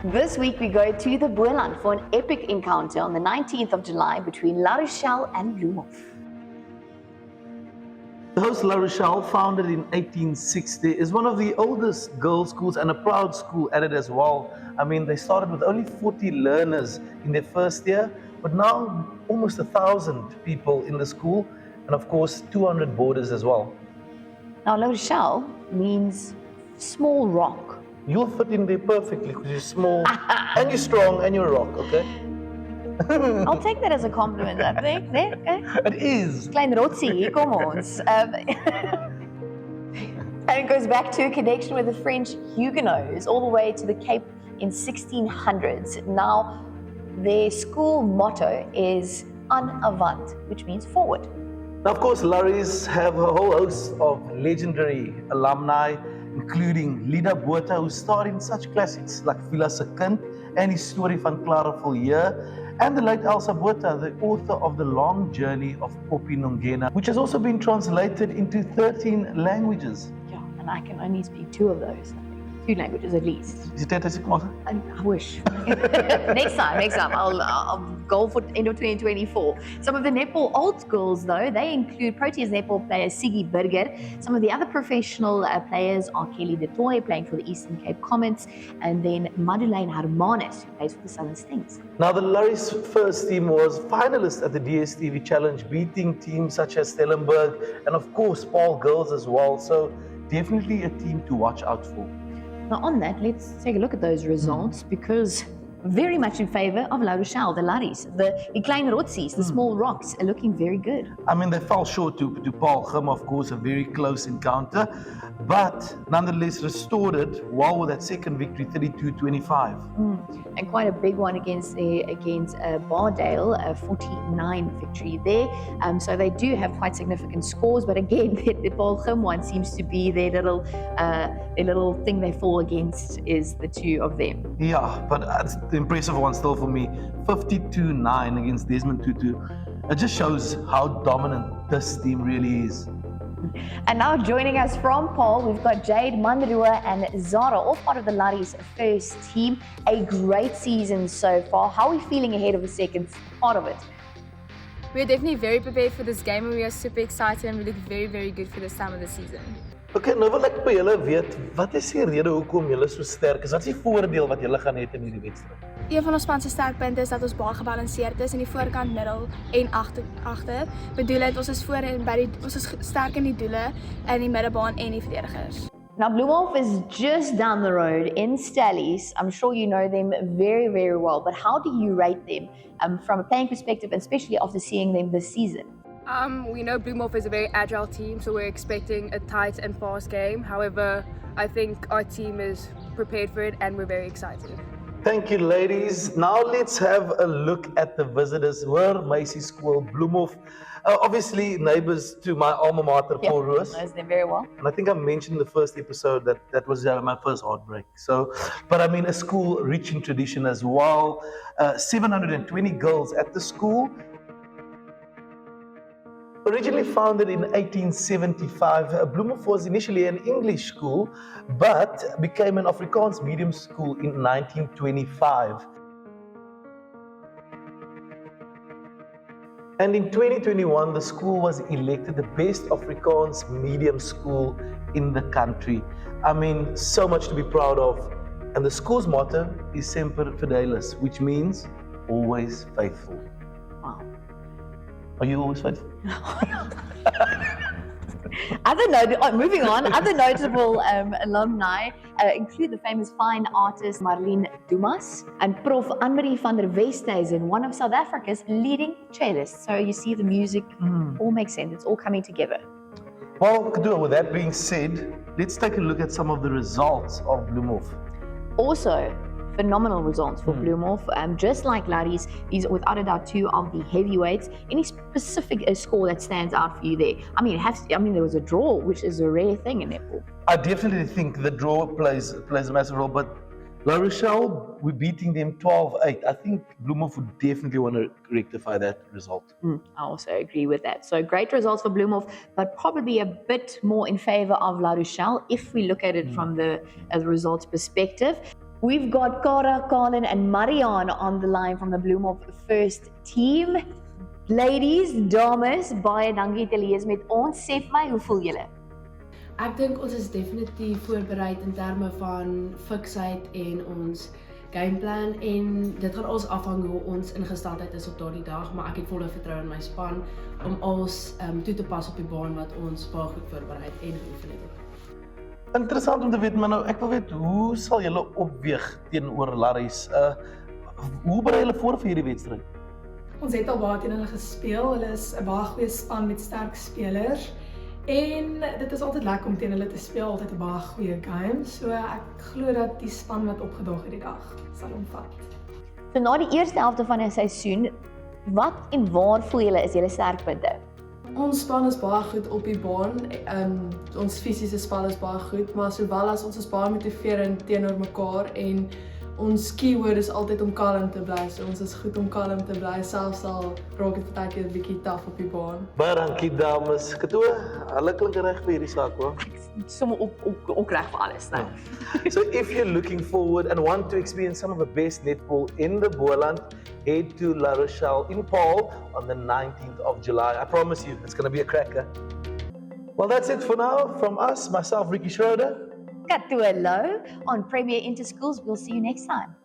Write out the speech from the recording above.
This week we go to the Boland for an epic encounter on the 19th of July between La Rochelle and Bloemhof. The host La Rochelle, founded in 1860, is one of the oldest girls' schools and a proud school at it as well. I mean, they started with only 40 learners in their first year, but now almost 1,000 people in the school, and of course 200 boarders as well. Now La Rochelle means small rock. You'll fit in there perfectly because you're small and you're strong and you're a rock, okay? I'll take that as a compliment, I think. Nee, okay. It is. Klein rotsie, hier kom ons. And it goes back to a connection with the French Huguenots all the way to the Cape in 1600s. Now, their school motto is en avant, which means forward. Now, of course, Larry's have a whole host of legendary alumni, including Lida Botha, who starred in such classics like Villa se Kind and Historie van Clara Villiers, and the late Elsa Botha, the author of The Long Journey of Poppy Nongena, which has also been translated into 13 languages. Yeah, and I can only speak 2 of those. 2 languages at least. Is it as I wish. next time. I'll go for end of 2024. Some of the netball old schools, though, they include Proteas netball player Siggy Burger. Some of the other professional players are Kelly de Toy, playing for the Eastern Cape Comets, and then Madeleine Harmanis, who plays for the Southern Stings. Now, the Larry's first team was finalist at the DSTV Challenge, beating teams such as Stellenberg and, of course, Paul Girls as well. So, definitely a team to watch out for. Now on that, let's take a look at those results because very much in favor of La Rochelle, the Larries, the klein rotsies, the small rocks are looking very good. I mean, they fell short to Paul Gim, of course, a very close encounter, but nonetheless restored it well with that second victory, 32-25. And quite a big one against Bardale, a 49 victory there. So they do have quite significant scores, but again, the Paul Gim one seems to be their little thing they fall against is the 2 of them. Yeah, but the impressive one still for me, 52-9 against Desmond Tutu. It just shows how dominant this team really is. And now joining us from Paul, we've got Jade, Mandarua and Zara, all part of the Larry's first team. A great season so far. How are we feeling ahead of the second part of it? We're definitely very prepared for this game and we are super excited and we look very, very good for this time of the season. Okay, nou wil ek by julle weet, wat is die rede hoekom julle so sterk is? Wat is die voordeel wat julle gaan hê in hierdie wedstryd? Een van ons span se sterkpunte is dat ons baie gebalanseerd is in die voorkant, middel en agter. Bedoel dit ons is voor en ons is sterk in die doele, in die middebaan en die verdedigers. Now, Bloemhof is just down the road in Stellies. I'm sure you know them very, very well, but how do you rate them from a playing perspective, and especially after seeing them this season? We know Bloemhof is a very agile team, so we're expecting a tight and fast game. However, I think our team is prepared for it and we're very excited. Thank you, ladies. Now let's have a look at the visitors. We're Macy School, Bloemhof. Obviously, neighbors to my alma mater, Paul Roos. Knows them very well. And I think I mentioned in the first episode that was my first heartbreak. So, but I mean, a school rich in tradition as well. 720 girls at the school. Originally founded in 1875, Bloemhof was initially an English school, but became an Afrikaans medium school in 1925. And in 2021, the school was elected the best Afrikaans medium school in the country. I mean, so much to be proud of. And the school's motto is Semper Fidelis, which means always faithful. Wow. Are you always faithful? Moving on, other notable alumni include the famous fine artist Marlene Dumas and Prof. Anne-Marie van der Westhuizen, one of South Africa's leading cellists. So you see the music all makes sense. It's all coming together. Well, Kadua, with that being said, let's take a look at some of the results of Bloemhof. Also, phenomenal results for Bloemhof. Just like Larry's, these are without a doubt 2 of the heavyweights. Any specific score that stands out for you there? I mean, there was a draw, which is a rare thing in netball. I definitely think the draw plays a massive role, but La Rochelle, we're beating them 12-8. I think Bloemhof would definitely want to rectify that result. I also agree with that. So great results for Bloemhof, but probably a bit more in favor of La Rochelle if we look at it from the results perspective. We've got Cara, Colin and Marianne on the line from the Bloemhof first team. Ladies, dames, baie dankie dat julle is met ons. Sê vir my, hoe voel julle? Ek dink ons is definitief voorberei in terme van fiksheid en ons gameplan en dit gaan alles afhang hoe ons ingesteldheid is op daardie dag, maar ek het volle vertroue in my span om alles toe te pas op die baan wat ons baie goed voorberei en geoefen het. Interessant om te weet, maar nou, ek wil weet, hoe sal julle opweeg teenoor Larry's? Hoe berei julle voor vir hierdie wedstryd? Ons het al baie teen hulle gespeel. Hulle is 'n baie goeie span met sterk spelers. En dit is altyd lekker om teen hulle te speel, altyd 'n baie goeie game. So ek glo dat die span wat opgedaag het die dag sal omvat. So na die eerste helfte van 'n seisoen, wat en waar voel julle is julle sterkpunte? Ons span is baie goed op die baan, ons fisiese spel is baie goed, maar sowel as ons is baie motiverend teenoor mekaar en ons keyword is altyd om kalm te bly, so ons is goed om kalm te bly, selfs al raak dit partykeer 'n bietjie taaf op die baan. Baie dankie dames. Katoe, hulle klink reg vir hierdie saak hoor. Somme ook reg vir alles, nou. So if you're looking forward and want to experience some of the best netball in the Boland, head to La Rochelle in Paul on the 19th of July. I promise you, it's going to be a cracker. Well, that's it for now from us, myself, Ricky Schroeder. Katoe Lou on Premier Interschools. We'll see you next time.